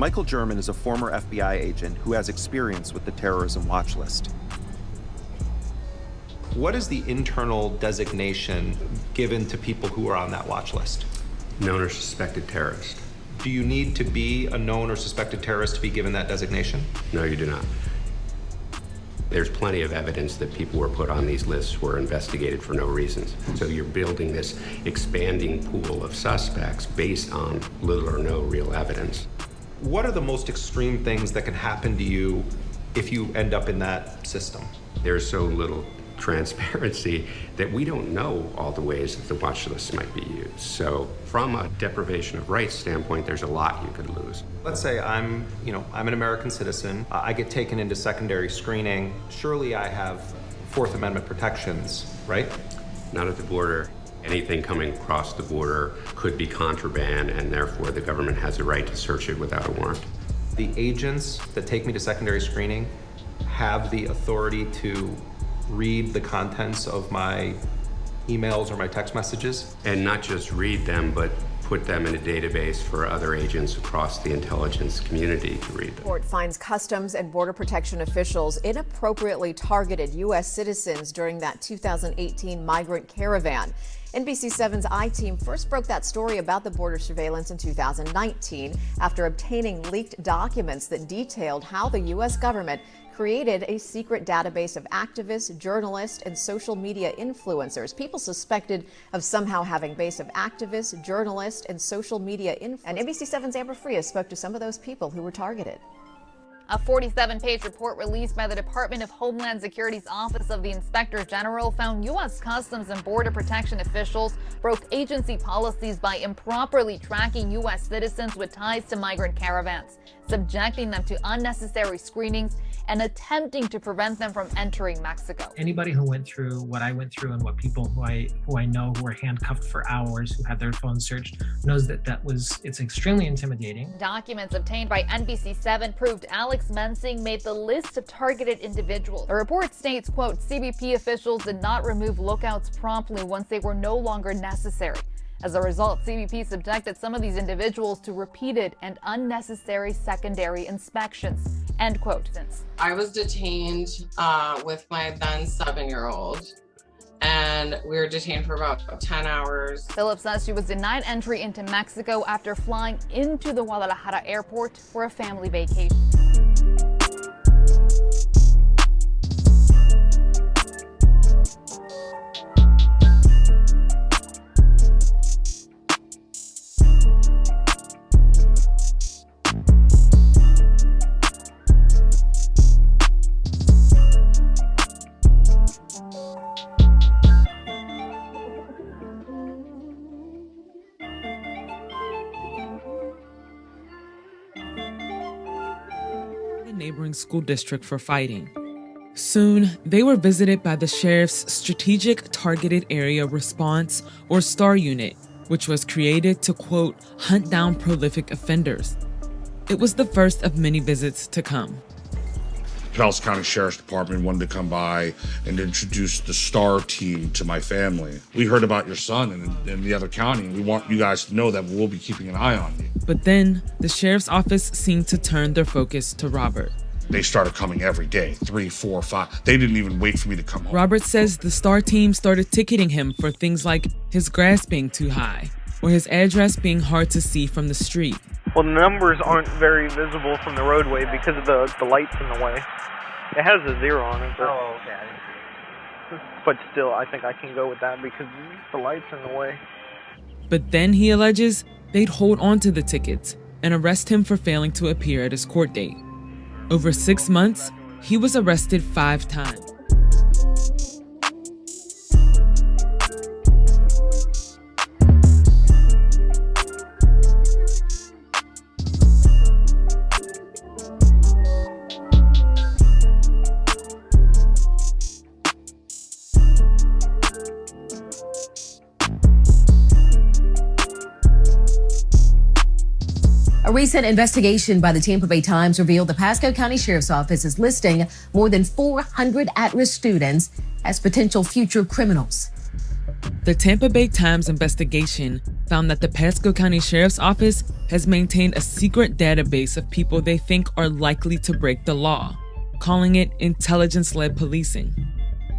Michael German is a former FBI agent who has experience with the terrorism watch list. What is the internal designation given to people who are on that watch list? Known or suspected terrorist. Do you need to be a known or suspected terrorist to be given that designation? No, you do not. There's plenty of evidence that people who were put on these lists were investigated for no reasons. So you're building this expanding pool of suspects based on little or no real evidence. What are the most extreme things that can happen to you if you end up in that system? There's so little transparency that we don't know all the ways that the watch list might be used. So from a deprivation of rights standpoint, there's a lot you could lose. Let's say I'm an American citizen. I get taken into secondary screening. Surely I have Fourth Amendment protections, right? Not at the border. Anything coming across the border could be contraband, and therefore the government has a right to search it without a warrant. The agents that take me to secondary screening have the authority to read the contents of my emails or my text messages. And not just read them, but put them in a database for other agents across the intelligence community to read them. The court finds Customs and Border Protection officials inappropriately targeted U.S. citizens during that 2018 migrant caravan. NBC7's I-Team first broke that story about the border surveillance in 2019 after obtaining leaked documents that detailed how the U.S. government created a secret database of activists, journalists, and social media influencers. People suspected of somehow having base of activists, journalists, and social media influencers. And NBC7's Amber Frias spoke to some of those people who were targeted. A 47-page report released by the Department of Homeland Security's Office of the Inspector General found U.S. Customs and Border Protection officials broke agency policies by improperly tracking U.S. citizens with ties to migrant caravans, subjecting them to unnecessary screenings, and attempting to prevent them from entering Mexico. Anybody who went through what I went through and what people who I know who were handcuffed for hours, who had their phones searched, knows that it's extremely intimidating. Documents obtained by NBC7 proved Alex Mensing made the list of targeted individuals. The report states, quote, CBP officials did not remove lookouts promptly once they were no longer necessary. As a result, CBP subjected some of these individuals to repeated and unnecessary secondary inspections, end quote. I was detained with my then 7-year-old, and we were detained for about 10 hours. Phillips says she was denied entry into Mexico after flying into the Guadalajara airport for a family vacation. Neighboring school district for fighting. Soon, they were visited by the sheriff's Strategic Targeted Area Response, or STAR unit, which was created to, quote, hunt down prolific offenders. It was the first of many visits to come. Pinellas County Sheriff's Department wanted to come by and introduce the STAR team to my family. We heard about your son in the other county, and we want you guys to know that we'll be keeping an eye on you. But then, the sheriff's office seemed to turn their focus to Robert. They started coming every day, 3, 4, 5. They didn't even wait for me to come home. Robert says the STAR team started ticketing him for things like his grass being too high, or his address being hard to see from the street. Well, the numbers aren't very visible from the roadway because of the lights in the way. It has a 0 on it. But, oh, okay. But still, I think I can go with that because the lights in the way. But then, he alleges, they'd hold on to the tickets and arrest him for failing to appear at his court date. Over 6 months, he was arrested 5 times. A recent investigation by the Tampa Bay Times revealed the Pasco County Sheriff's Office is listing more than 400 at-risk students as potential future criminals. The Tampa Bay Times investigation found that the Pasco County Sheriff's Office has maintained a secret database of people they think are likely to break the law, calling it intelligence-led policing.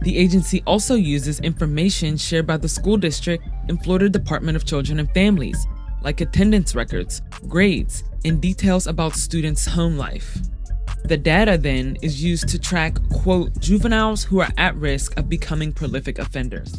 The agency also uses information shared by the school district and Florida Department of Children and Families, like attendance records, grades, and details about students' home life. The data then is used to track, quote, juveniles who are at risk of becoming prolific offenders.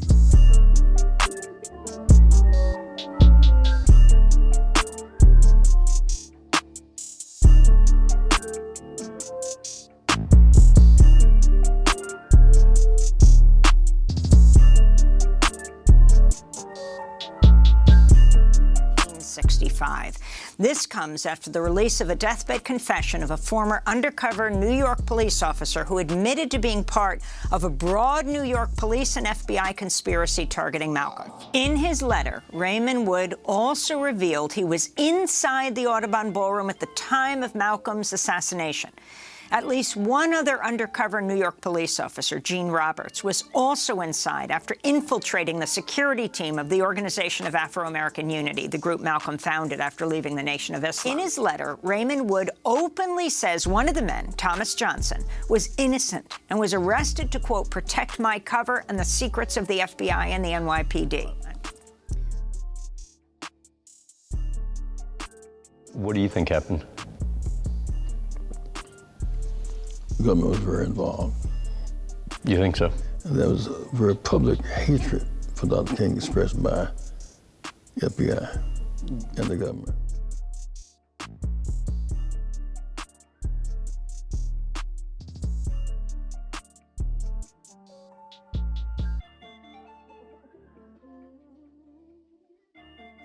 This comes after the release of a deathbed confession of a former undercover New York police officer who admitted to being part of a broad New York police and FBI conspiracy targeting Malcolm. In his letter, Raymond Wood also revealed he was inside the Audubon Ballroom at the time of Malcolm's assassination. At least one other undercover New York police officer, Gene Roberts, was also inside after infiltrating the security team of the Organization of Afro-American Unity, the group Malcolm founded after leaving the Nation of Islam. In his letter, Raymond Wood openly says one of the men, Thomas Johnson, was innocent and was arrested to, quote, protect my cover and the secrets of the FBI and the NYPD. What do you think happened? The government was very involved. You think so? And there was a very public hatred for Dr. King expressed by the FBI and the government.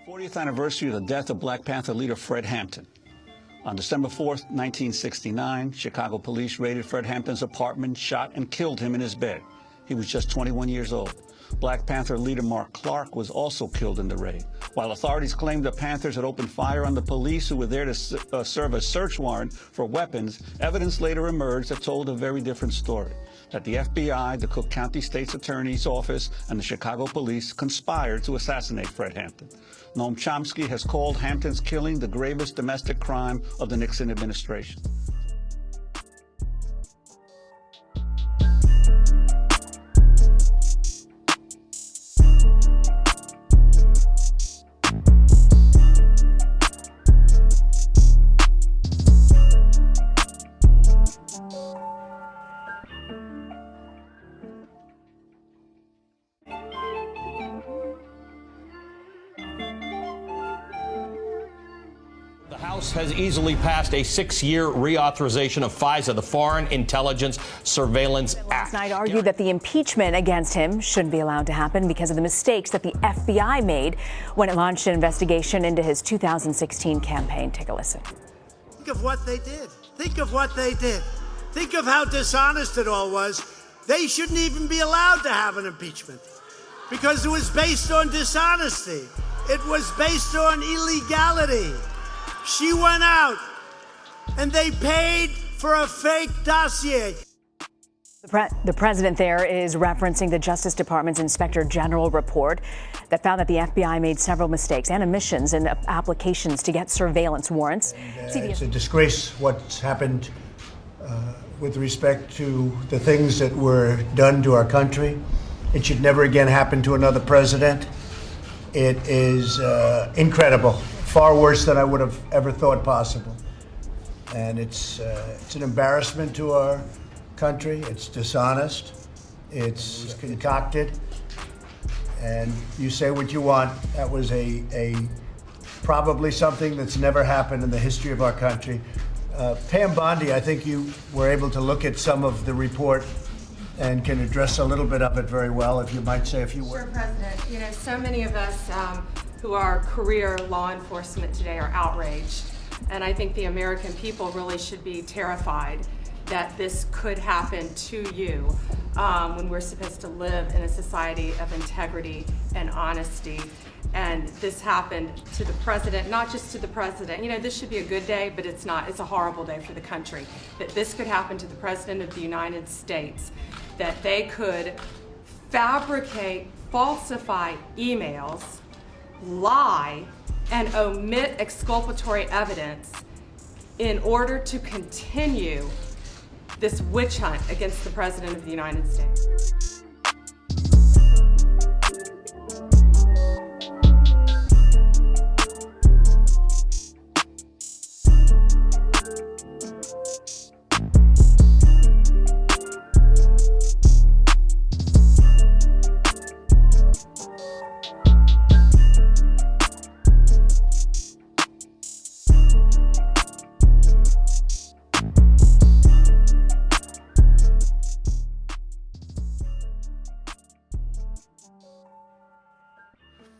'40th anniversary of the death of Black Panther leader Fred Hampton. On December 4th, 1969, Chicago police raided Fred Hampton's apartment, shot and killed him in his bed. He was just 21 years old. Black Panther leader Mark Clark was also killed in the raid. While authorities claimed the Panthers had opened fire on the police who were there to serve a search warrant for weapons, evidence later emerged that told a very different story. That the FBI, the Cook County State's Attorney's Office, and the Chicago police conspired to assassinate Fred Hampton. Noam Chomsky has called Hampton's killing the gravest domestic crime of the Nixon administration. Has easily passed a 6-year reauthorization of FISA, the Foreign Intelligence Surveillance Act. Last night argued that the impeachment against him shouldn't be allowed to happen because of the mistakes that the FBI made when it launched an investigation into his 2016 campaign. Take a listen. Think of what they did. Think of what they did. Think of how dishonest it all was. They shouldn't even be allowed to have an impeachment because it was based on dishonesty. It was based on illegality. She went out, and they paid for a fake dossier. The president there is referencing the Justice Department's Inspector General report that found that the FBI made several mistakes and omissions in applications to get surveillance warrants. It's a disgrace what's happened with respect to the things that were done to our country. It should never again happen to another president. It is incredible. Far worse than I would have ever thought possible. And it's an embarrassment to our country. It's dishonest. It's concocted. And you say what you want. That was a probably something that's never happened in the history of our country. Pam Bondi, I think you were able to look at some of the report and can address a little bit of it very well, if you might say a few words. Sure, President. You know, so many of us who are career law enforcement today are outraged. And I think the American people really should be terrified that this could happen to you when we're supposed to live in a society of integrity and honesty. And this happened to the president, not just to the president. You know, this should be a good day, but it's not. It's a horrible day for the country. That this could happen to the president of the United States, that they could fabricate falsify emails, lie, and omit exculpatory evidence in order to continue this witch hunt against the President of the United States.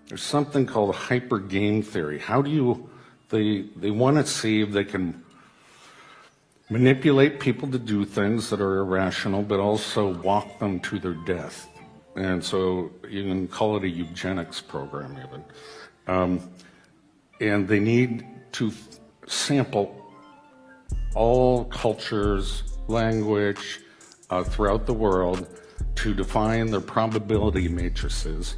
There's something called hyper game theory. How do you, they want to see if they can manipulate people to do things that are irrational, but also walk them to their death. And so you can call it a eugenics program even. And they need to sample all cultures, language throughout the world to define their probability matrices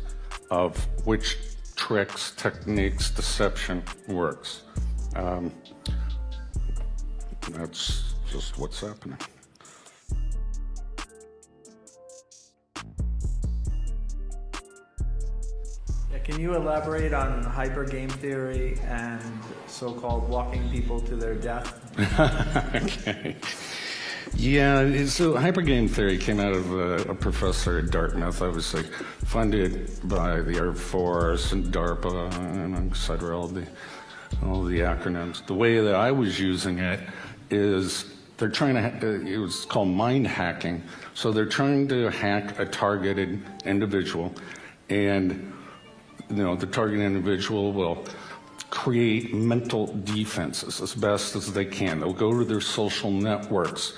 of which tricks, techniques, deception works. That's just what's happening. Yeah, can you elaborate on hyper game theory and so-called walking people to their death? Okay. Yeah, so hypergame theory came out of a professor at Dartmouth. I was like funded by the Air Force and DARPA and et cetera, all the acronyms. The way that I was using it is they're trying to, it was called mind hacking. So they're trying to hack a targeted individual, and the targeted individual will create mental defenses as best as they can. They'll go to their social networks.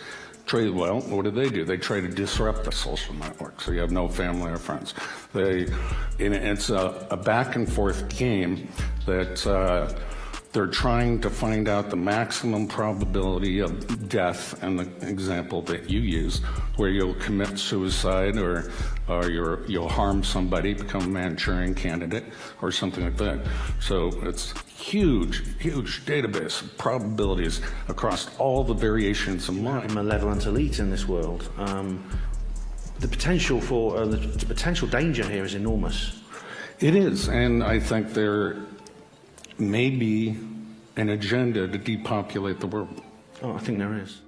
Well, what do? They try to disrupt the social network, so you have no family or friends. It's a back and forth game that they're trying to find out the maximum probability of death, and the example that you use, where you'll commit suicide or you'll harm somebody, become a Manchurian candidate or something like that. So it's huge database of probabilities across all the variations of mind. Malevolent elite in this world. The potential for the potential danger here is enormous. It is, and I think there may be an agenda to depopulate the world. Oh, I think there is.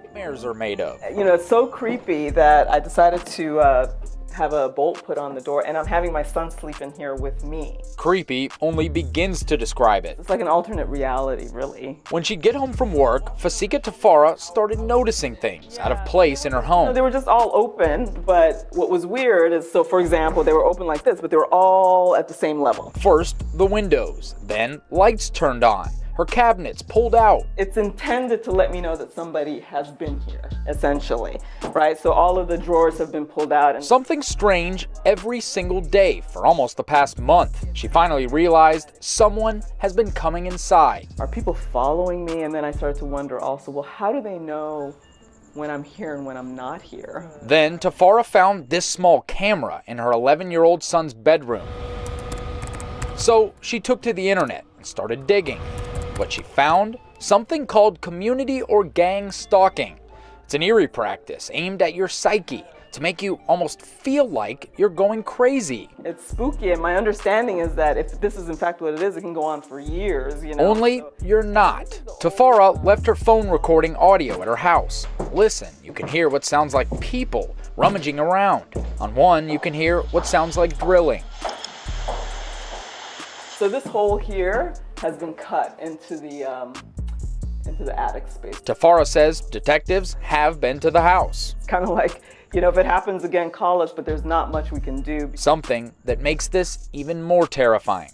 Nightmares are made of. It's so creepy that I decided to have a bolt put on the door, and I'm having my son sleep in here with me. Creepy only begins to describe it. It's like an alternate reality, really. When she'd get home from work, Fasika Tafara started noticing things out of place in her home. They were just all open, but what was weird is, so for example, they were open like this, but they were all at the same level. First, the windows, then lights turned on. Her cabinets pulled out. It's intended to let me know that somebody has been here, essentially, right? So all of the drawers have been pulled out. And something strange every single day for almost the past month. She finally realized someone has been coming inside. Are people following me? And then I started to wonder also, well, how do they know when I'm here and when I'm not here? Then Tafara found this small camera in her 11-year-old son's bedroom. So she took to the internet and started digging. What she found? Something called community or gang stalking. It's an eerie practice aimed at your psyche to make you almost feel like you're going crazy. It's spooky, and my understanding is that if this is in fact what it is, it can go on for years, Only you're not. Tafara left her phone recording audio at her house. Listen, you can hear what sounds like people rummaging around. On one, you can hear what sounds like drilling. So this hole here has been cut into the attic space. Tafara says detectives have been to the house. It's kind of like, if it happens again, call us, but there's not much we can do. Something that makes this even more terrifying.